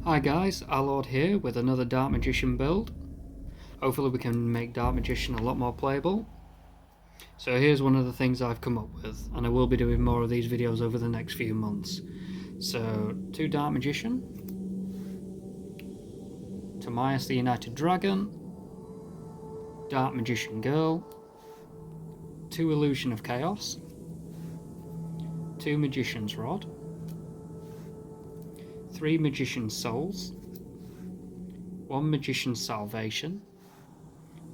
Hi guys, Alord here with another Dark Magician build. Hopefully we can make Dark Magician a lot more playable. So here's one of the things I've come up with, and I will be doing more of these videos over the next few months. So, 2 Dark Magician, Timaeus the United Dragon, Dark Magician Girl, 2 Illusion of Chaos, 2 Magician's Rod, 3 Magician's Souls, 1 Magician's Salvation,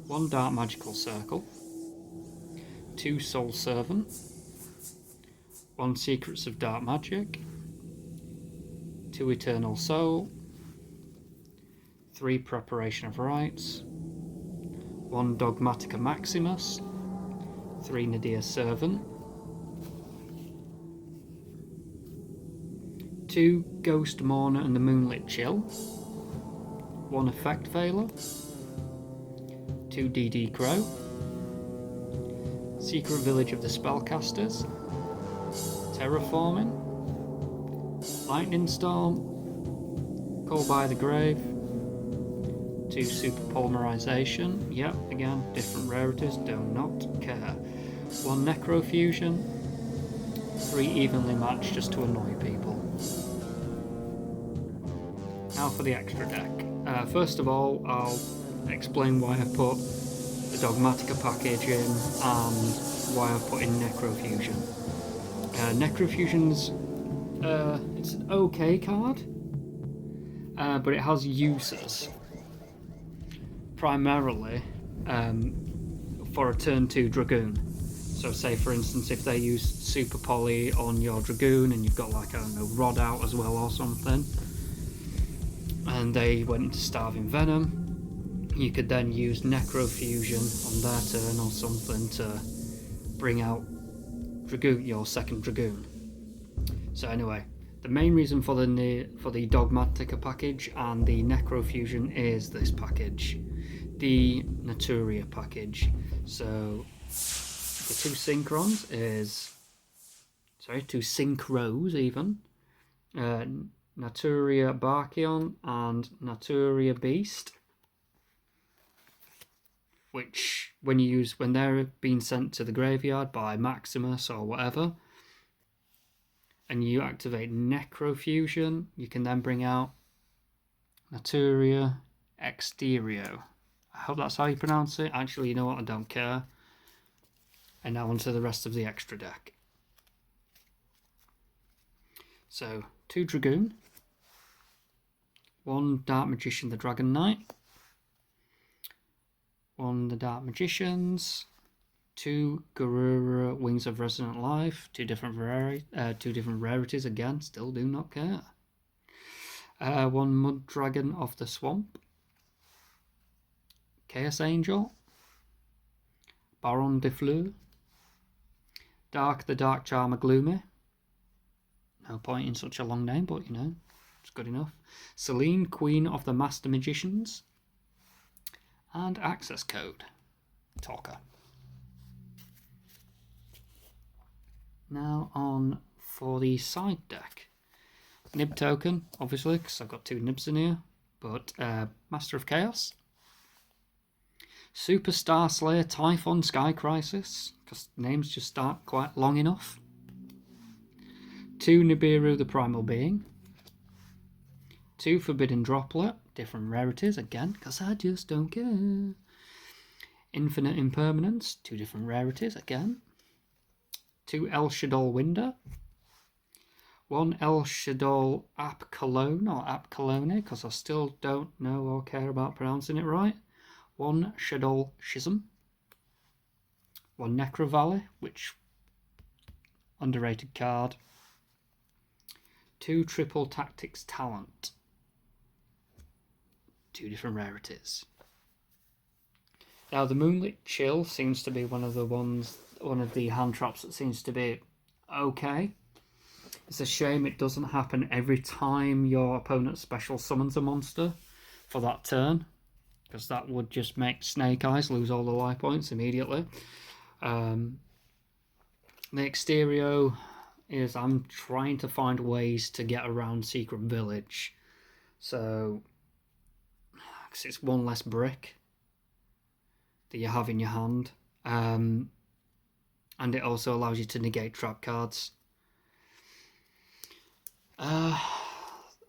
1 Dark Magical Circle, 2 Soul Servant, 1 Secrets of Dark Magic, 2 Eternal Soul, 3 Preparation of Rites, 1 Dogmatica Maximus, 3 Nadir Servant, 2 Ghost Mourner and the Moonlit Chill, 1 Effect Veiler, 2 DD Crow, Secret Village of the Spellcasters, Terraforming, Lightning Storm, Call by the Grave, 2 Super Polymerization, yep, again, different rarities, do not care, 1 Necrofusion, 3 Evenly Matched just to annoy people. Now for the extra deck. First of all, I'll explain why I put the Dogmatica package in and why I've put in Necrofusion. Necrofusion's it's an okay card, but it has uses. Primarily for a turn 2 Dragoon. So say for instance if they use Super Poly on your Dragoon and you've got like, I don't know, Rod out as well or something, and they went into Starving Venom, you could then use Necrofusion on their turn or something to bring out Dragoon, your second Dragoon. So anyway, the main reason for the Dogmatica package and the Necrofusion is this package, the Naturia package. So the 2 Synchrons is, sorry, 2 Synchros even, Naturia Barkion and Naturia Beast, which when they're being sent to the graveyard by Maximus or whatever, and you activate Necrofusion, you can then bring out Naturia Exterio. I hope that's how you pronounce it. Actually, you know what, I don't care. And now onto the rest of the extra deck. So, 2 Dragoon, 1 Dark Magician the Dragon Knight, 1 the Dark Magicians, 2 Garura Wings of Resonant Life, 2 different rarities again, still do not care. 1 Mud Dragon of the Swamp, Chaos Angel, Baron de Fleur, Dark the Dark Charmer Gloomy, no point in such a long name, but you know, it's good enough. Celine, Queen of the Master Magicians, and Access Code, Talker. Now on for the side deck. Nib token, obviously, because I've got 2 nibs in here, but Master of Chaos, Super Star Slayer Typhon Sky Crisis, because names just aren't quite long enough, 2 Nibiru the Primal Being, 2 Forbidden Droplet, different rarities again, because I just don't care, Infinite Impermanence, 2 different rarities again, 2 El Shadol Winder, 1 El Shadol App Cologne or App Cologne, because I still don't know or care about pronouncing it right, 1 Shadol Schism, 1 Necro Valley, which underrated card, 2 Triple Tactics Talent, 2 different rarities. Now the Moonlit Chill seems to be one of the hand traps that seems to be okay. It's a shame it doesn't happen every time your opponent special summons a monster for that turn, because that would just make Snake Eyes lose all the life points immediately. The Exterio is, I'm trying to find ways to get around Secret Village. So, because it's one less brick that you have in your hand. And it also allows you to negate trap cards. I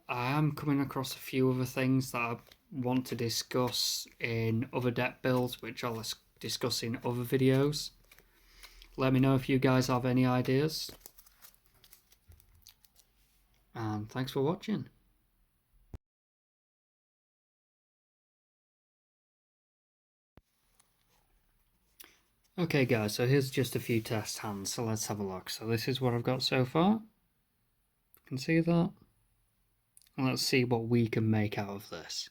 am coming across a few other things that I want to discuss in other deck builds, which I'll discuss in other videos. Let me know if you guys have any ideas. And thanks for watching. Okay guys, so here's just a few test hands, so let's have a look. So this is what I've got so far. You can see that. And let's see what we can make out of this.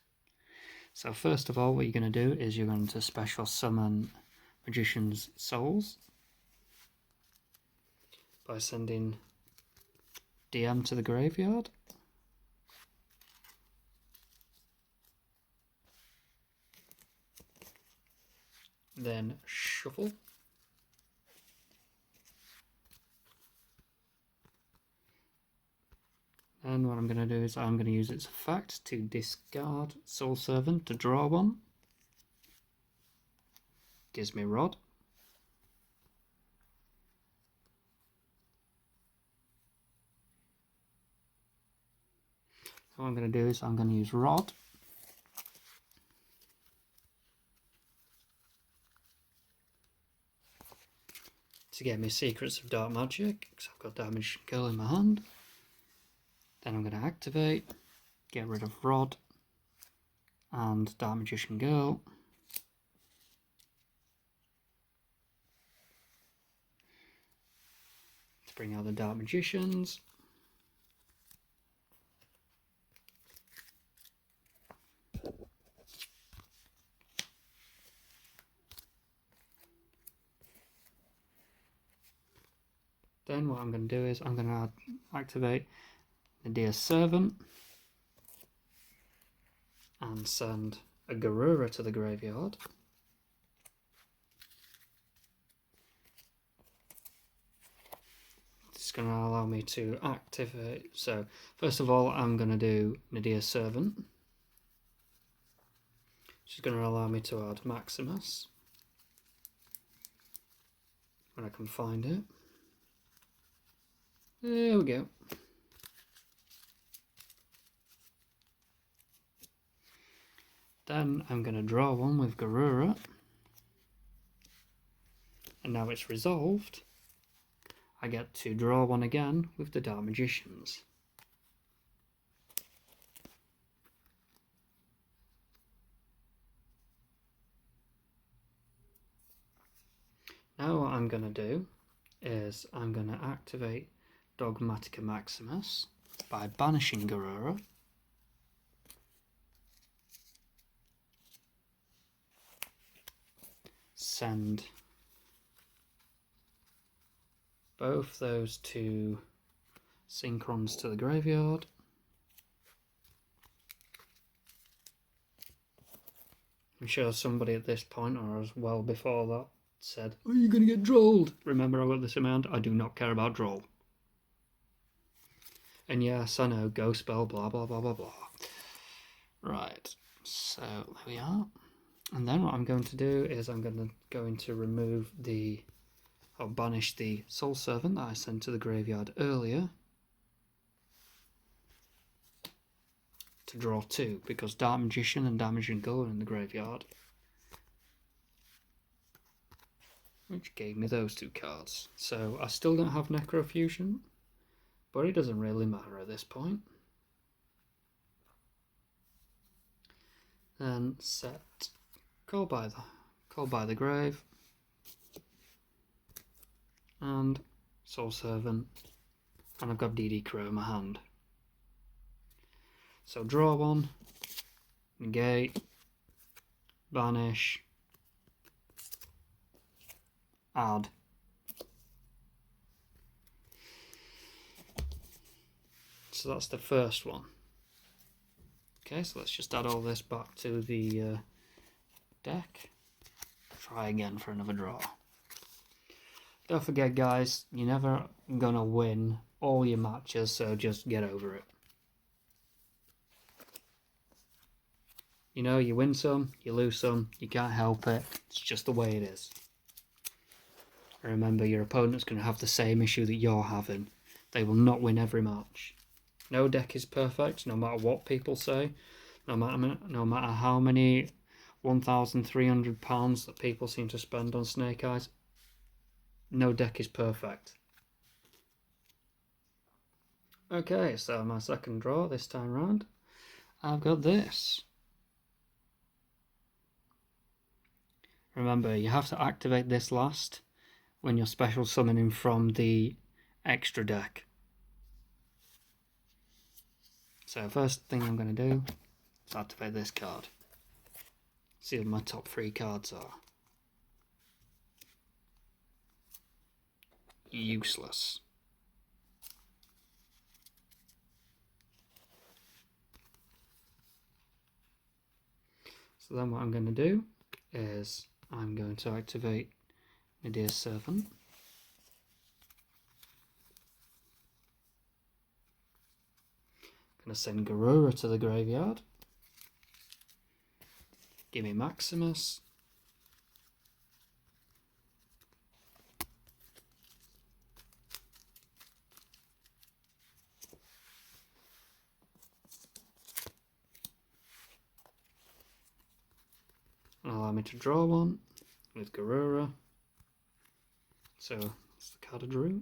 So first of all, what you're going to do is you're going to special summon Magician's Souls by sending DM to the graveyard. Then shuffle. And what I'm going to do is I'm going to use its effect to discard Soul Servant to draw one. Gives me Rod. So what I'm going to do is I'm going to use Rod. To get me Secrets of Dark Magic, because I've got Dark Magician Girl in my hand. Then I'm going to activate, get rid of Rod and Dark Magician Girl. To bring out the Dark Magicians. Then what I'm going to do is I'm going to activate the Dear Servant and send a Garura to the graveyard. It's going to allow me to activate. So first of all, I'm going to do Nadir Servant, which is going to allow me to add Maximus when I can find it. There we go. Then I'm going to draw one with Garura, and now it's resolved. I get to draw one again with the Dark Magicians. Now what I'm going to do is I'm going to activate Dogmatica Maximus by banishing Garura. Send both those two Synchrons to the graveyard. I'm sure somebody at this point, or as well before that, said, "Are you going to get drolled?" Remember, I got this amount. I do not care about droll. And yes, I know, go spell, blah, blah, blah, blah, blah. Right, so there we are. And then what I'm going to do is I'm going to remove the, or banish the Soul Servant that I sent to the graveyard earlier. To draw two, because Dark Magician and Dark Magician Girl are in the graveyard. Which gave me those two cards. So I still don't have Necrofusion, but it doesn't really matter at this point. Then set Call by the Grave and Soul Servant, and I've got DD Crow in my hand. So draw one, negate, banish, add. So that's the first one. Okay, so let's just add all this back to the deck. Try again for another draw. Don't forget, guys, you're never gonna win all your matches, so just get over it. You know, you win some, you lose some, you can't help it. It's just the way it is. And remember, your opponent's going to have the same issue that you're having. They will not win every match. No deck is perfect, no matter what people say. No matter how many £1,300 that people seem to spend on Snake Eyes. No deck is perfect. Okay, so my second draw this time round, I've got this. Remember, you have to activate this last when you're special summoning from the extra deck. So first thing I'm going to do is activate this card. See what my top 3 cards are. Useless. So then what I'm going to do is I'm going to activate Nadia's Servant. I'm going to send Garura to the graveyard. Give me Maximus. And allow me to draw one with Garura. So that's the card I drew.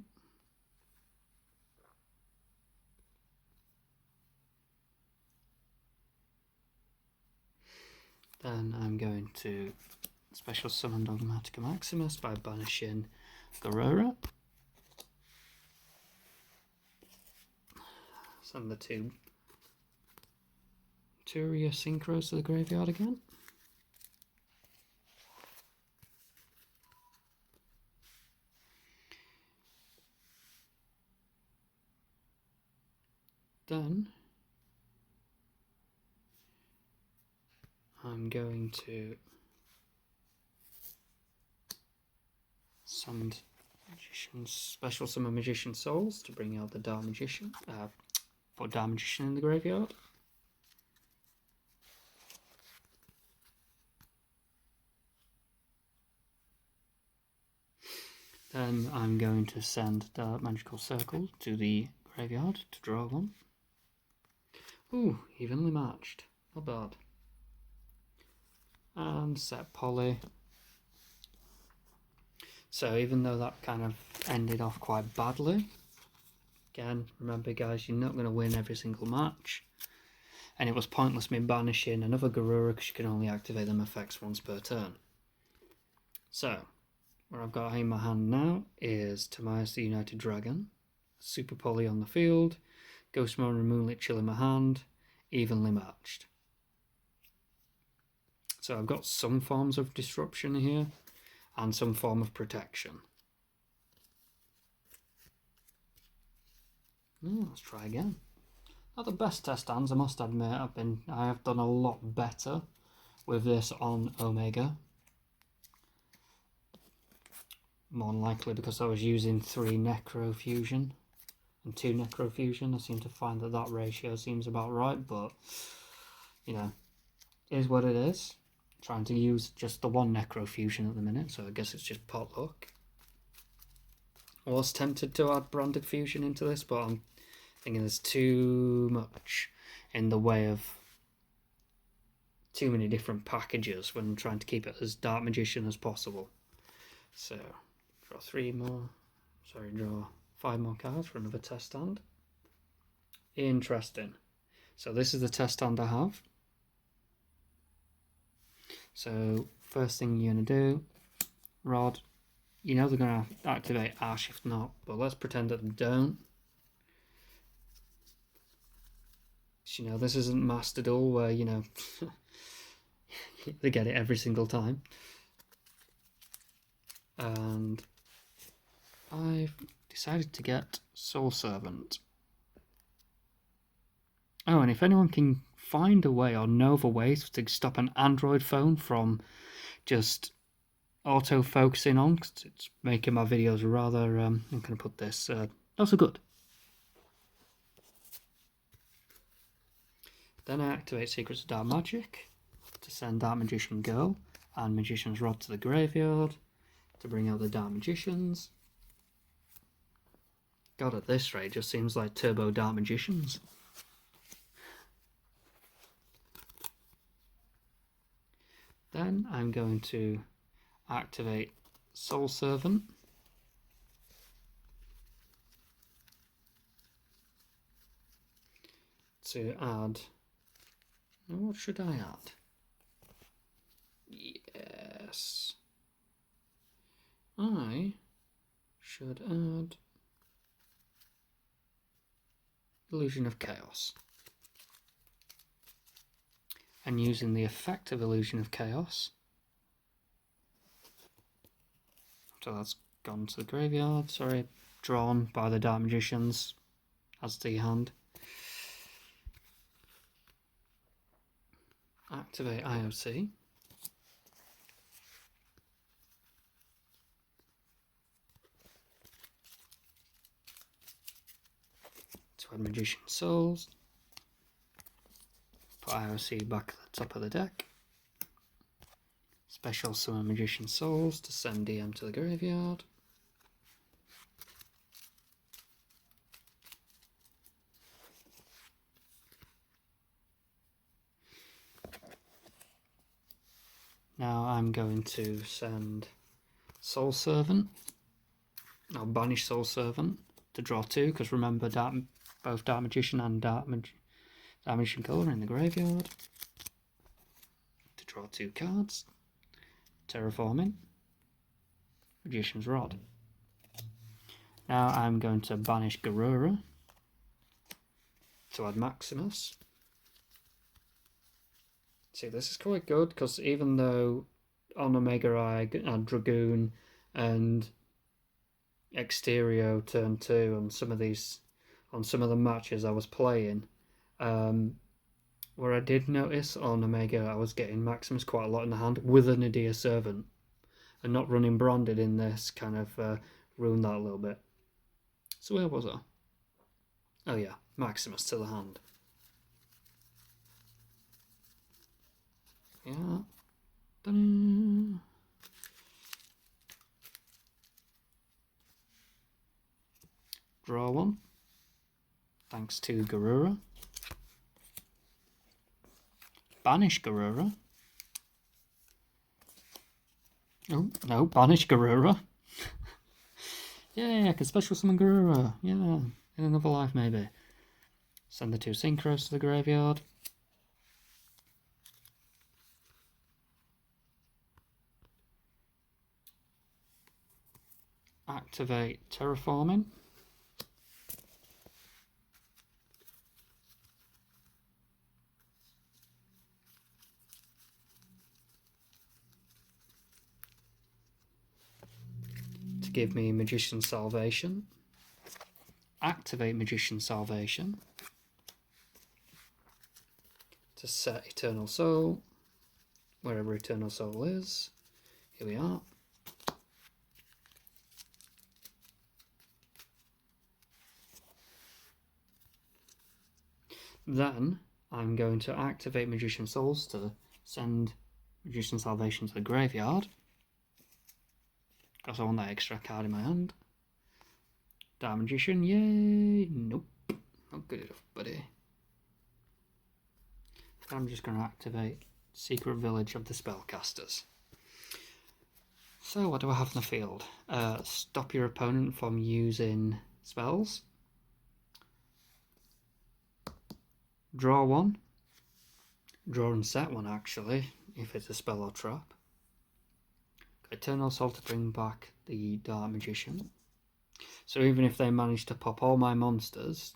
Then I'm going to special summon Dogmatica Maximus by banishing Garura. Send the 2 Turia Synchros to the graveyard again. Then I'm going to send special summon Magician Souls to bring out the Dark Magician. Put Dark Magician in the graveyard. Then I'm going to send Dark Magical Circle to the graveyard to draw one. Ooh, evenly matched. Not bad. And set Poly. So even though that kind of ended off quite badly, again, remember guys, you're not going to win every single match. And it was pointless me banishing another Garura because you can only activate them effects once per turn. So, what I've got in my hand now is Timaeus the United Dragon, Super Poly on the field, Ghostmonger and Moonlit Chill in my hand, evenly matched. So I've got some forms of disruption here and some form of protection. Let's try again. Not the best test hands, I must admit. I have done a lot better with this on Omega. More than likely because I was using 3 Necrofusion and 2 Necrofusion. I seem to find that that ratio seems about right, but you know, it is what it is. I'm trying to use just the 1 Necrofusion at the minute, so I guess it's just pot luck. I was tempted to add Branded Fusion into this, but I'm thinking there's too much in the way of too many different packages when trying to keep it as Dark Magician as possible. So draw 5 more cards for another test hand. Interesting. So this is the test hand I have. So first thing you're going to do, Rod, you know they're going to activate Ash if not, but let's pretend that they don't. So, you know, this isn't Master Duel where, you know, they get it every single time. And I've decided to get Soul Servant. Oh, and if anyone can find a way or know of a way to stop an Android phone from just auto-focusing on, because it's making my videos rather, I'm going to put this, not so good. Then I activate Secrets of Dark Magic. to send Dark Magician Girl and Magician's Rod to the graveyard to bring out the Dark Magicians. God, at this rate, just seems like Turbo Dark Magicians. Then I'm going to activate Soul Servant. To add, what should I add? Yes, I should add Illusion of Chaos. And using the effect of Illusion of Chaos, so that's gone to the graveyard, sorry, drawn by the Dark Magicians as to your hand. Activate IOC. To add Magician Souls. Put IOC back at the top of the deck. Special Summon Magician Souls to send DM to the graveyard. Now I'm going to send Soul Servant, or banish Soul Servant to draw 2, because remember both Dark Magician and Dark Magician Girl are in the graveyard. To draw 2 cards. Terraforming, Magician's Rod. Now I'm going to banish Garura to add Maximus. See, this is quite good, because even though on Omega I had Dragoon and Exterio turn 2 on some of the matches I was playing, where I did notice on Omega I was getting Maximus quite a lot in the hand with a Nadir Servant, and not running Branded in this kind of ruined that a little bit. So where was I? Oh yeah, Maximus to the hand. Yeah. Ta-da. Draw 1. Thanks to Garura. Banish Garura. Oh, no, banish Garura. Yeah, I can special summon Garura. Yeah, in another life maybe. Send the 2 Synchros to the graveyard. Activate Terraforming. To give me Magician Salvation. Activate Magician Salvation. To set Eternal Soul, wherever Eternal Soul is. Here we are. Then I'm going to activate Magician Souls to send Magician Salvation to the graveyard, because I want that extra card in my hand. Dark Magician, yay! Nope, not good enough, buddy. I'm just going to activate Secret Village of the Spellcasters. So what do I have in the field? Stop your opponent from using spells. Draw 1. Draw and set 1 actually, if it's a spell or trap. Eternal Soul to bring back the Dark Magician. So even if they manage to pop all my monsters,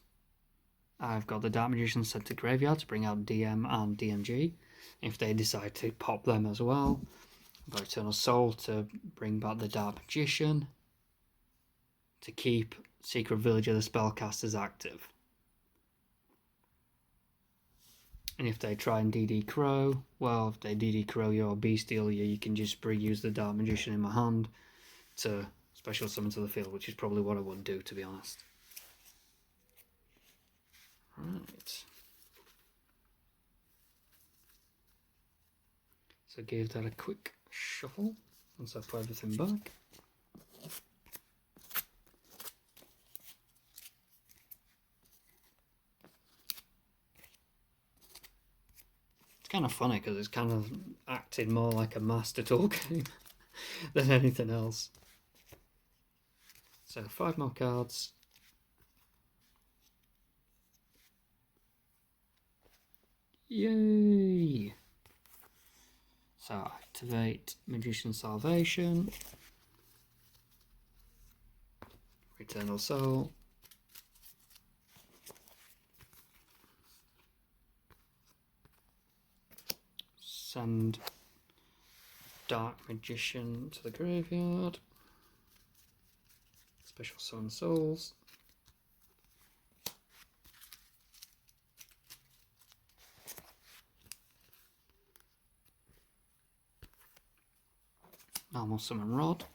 I've got the Dark Magician sent to graveyard to bring out DM and DMG. If they decide to pop them as well, I've got Eternal Soul to bring back the Dark Magician, to keep Secret Village of the Spellcasters active. And if they try and DD Crow, well, if they DD Crow your Bestial, you can just reuse the Dark Magician in my hand to special summon to the field, which is probably what I would do, to be honest. Right. So give that a quick shuffle once I put everything back. It's kind of funny because it's kind of acting more like a master tool game than anything else. So 5 more cards. Yay! So activate Magician's Salvation, Eternal Soul, send Dark Magician to the graveyard, Special Summon Souls, Normal Summon Rod,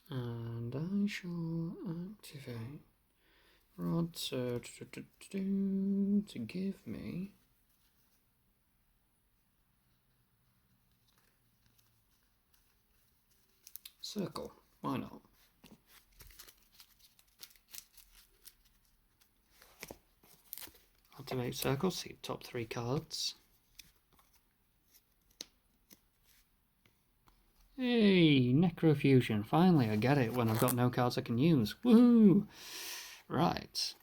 and I shall activate Rod to give me Circle. Why not? Activate Circle, see top 3 cards. Hey, Necrofusion. Finally, I get it when I've got no cards I can use. Woohoo! Right.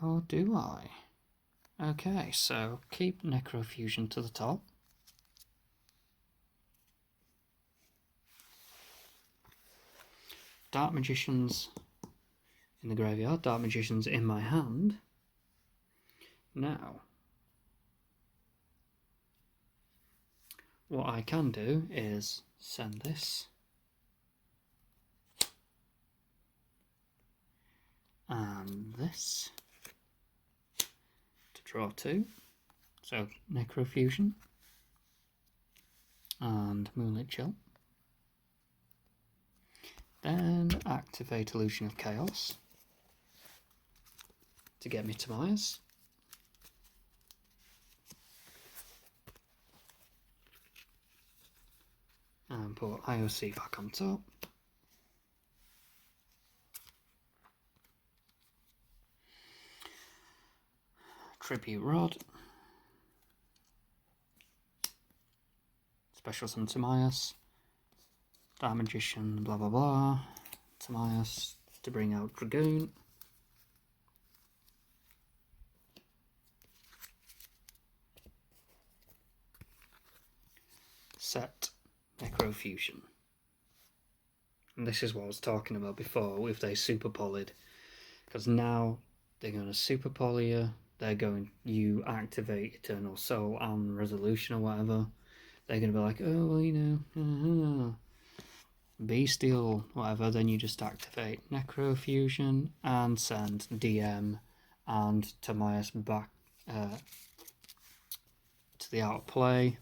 Or do I? Okay, so keep Necrofusion to the top. Dark Magicians in the graveyard. Dark Magicians in my hand. Now, what I can do is send this and this to draw 2. So Necrofusion and Moonlit Chill. Then activate Illusion of Chaos to get me Timaeus. And put IOC back on top. Tribute Rod. Special Summon Timaeus. Dark Magician, blah blah blah. Timaeus to bring out Dragoon. Set Necrofusion. And this is what I was talking about before if they super polyed. Because now they're going to super poly you, they're going, you activate Eternal Soul and Resolution or whatever. They're going to be like, oh, well, you know, Bestial, whatever. Then you just activate Necrofusion and send DM and Timaeus back to the outplay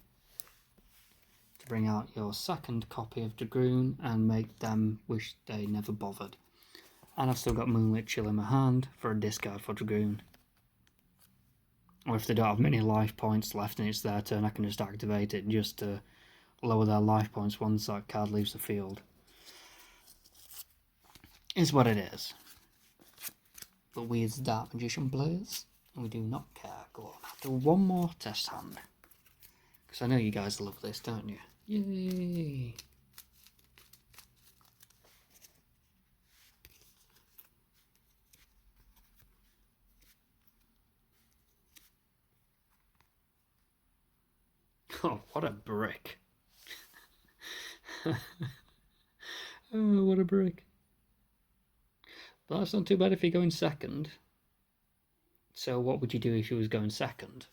to bring out your second copy of Dragoon and make them wish they never bothered. And I've still got Moonlit Chill in my hand for a discard for Dragoon. Or if they don't have many life points left and it's their turn, I can just activate it just to lower their life points once that card leaves the field. Is what it is. But we as Dark Magician players, we do not care. Go on, I'll do one more test hand. Because I know you guys love this, don't you? Yay! Oh, what a brick. Oh, what a brick. But that's not too bad if you're going second. So what would you do if you was going second?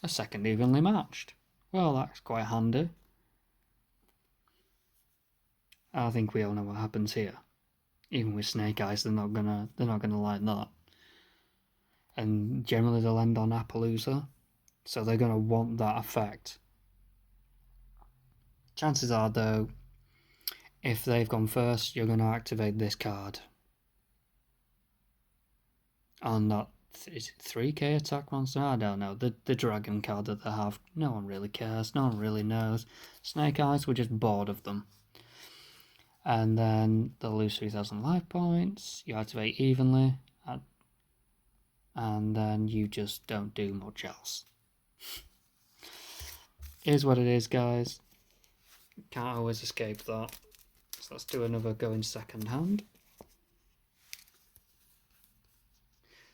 A second evenly matched. Well, that's quite handy. I think we all know what happens here. Even with Snake Eyes, they're not gonna like that. And generally they'll end on Appaloosa, so they're gonna want that effect. Chances are, though, if they've gone first, you're gonna activate this card, And that is it 3k attack monster? I don't know. The dragon card that they have, no one really cares, no one really knows. Snake Eyes, we're just bored of them. And then they'll lose 3,000 life points. You activate evenly, and then you just don't do much else. Here's what it is, guys. Can't always escape that. So let's do another go in second hand.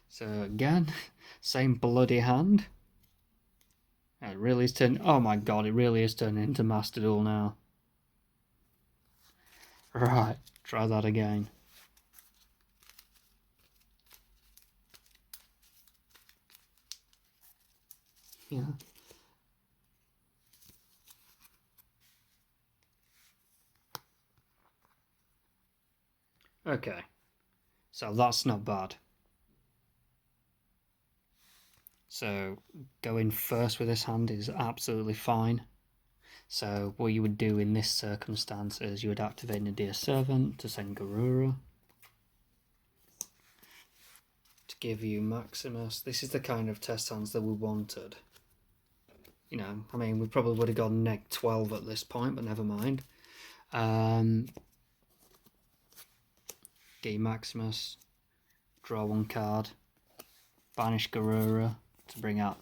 So again, same bloody hand. It really is turning. Oh my god, it really is turning into Master Duel now. Right, try that again. Yeah. Okay, so that's not bad. So going first with this hand is absolutely fine. So what you would do in this circumstance is you would activate Nadir Servant to send Garura to give you Maximus. This is the kind of test hands that we wanted. You know, I mean, we probably would have gone neg 12 at this point, but never mind. Get Maximus, draw one card, banish Garura to bring out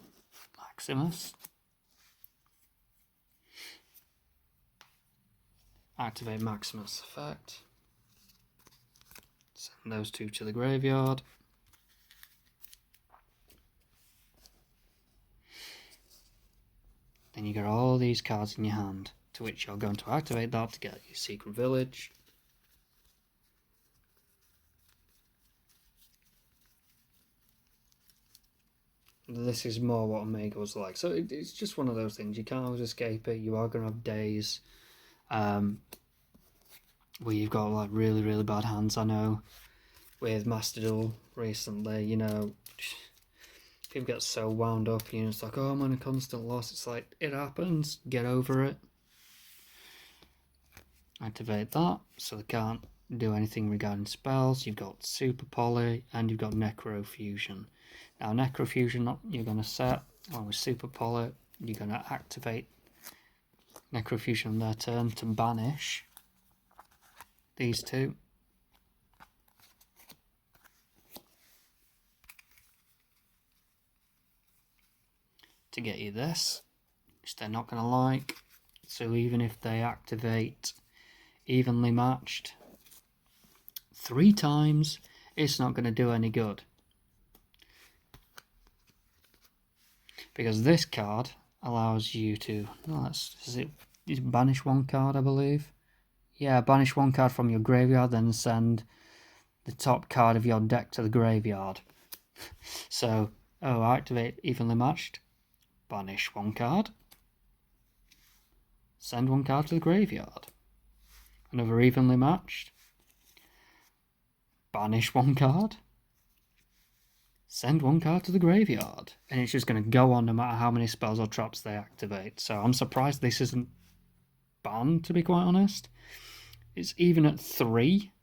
Maximus. Activate Maximus effect. Send those two to the graveyard. Then you got all these cards in your hand, to which you're going to activate that to get your Secret Village. This is more what Omega was like. So it's just one of those things. You can't always escape it. You are going to have days where you've got like really, really bad hands. I know with Master Duel recently, you know, people get so wound up. You know, it's like, oh, I'm on a constant loss. It's like, it happens. Get over it. Activate that so they can't do anything regarding spells. You've got Super Poly and you've got Necrofusion. Now Necrofusion you're going to set along with Super Poly. You're going to activate Necrofusion on their turn to banish these two. To get you this, which they're not going to like. So even if they activate Evenly Matched 3 times, it's not going to do any good. Because this card allows you to, you banish one card, I believe. Yeah, banish one card from your graveyard, then send the top card of your deck to the graveyard. So, activate Evenly Matched, banish one card, send one card to the graveyard. Another Evenly Matched, banish one card, send one card to the graveyard. And it's just going to go on no matter how many spells or traps they activate. So I'm surprised this isn't banned, to be quite honest. It's even at 3,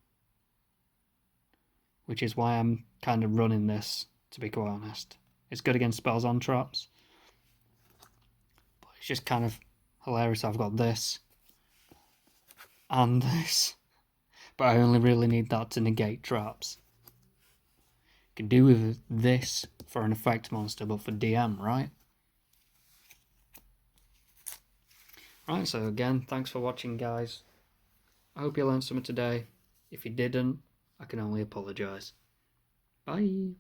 which is why I'm kind of running this, to be quite honest. It's good against spells on traps, but it's just kind of hilarious. I've got this and this, but I only really need that to negate traps. Could do with this for an effect monster, but for DM, right? Right, so again, thanks for watching, guys. I hope you learned something today. If you didn't, I can only apologise. Bye.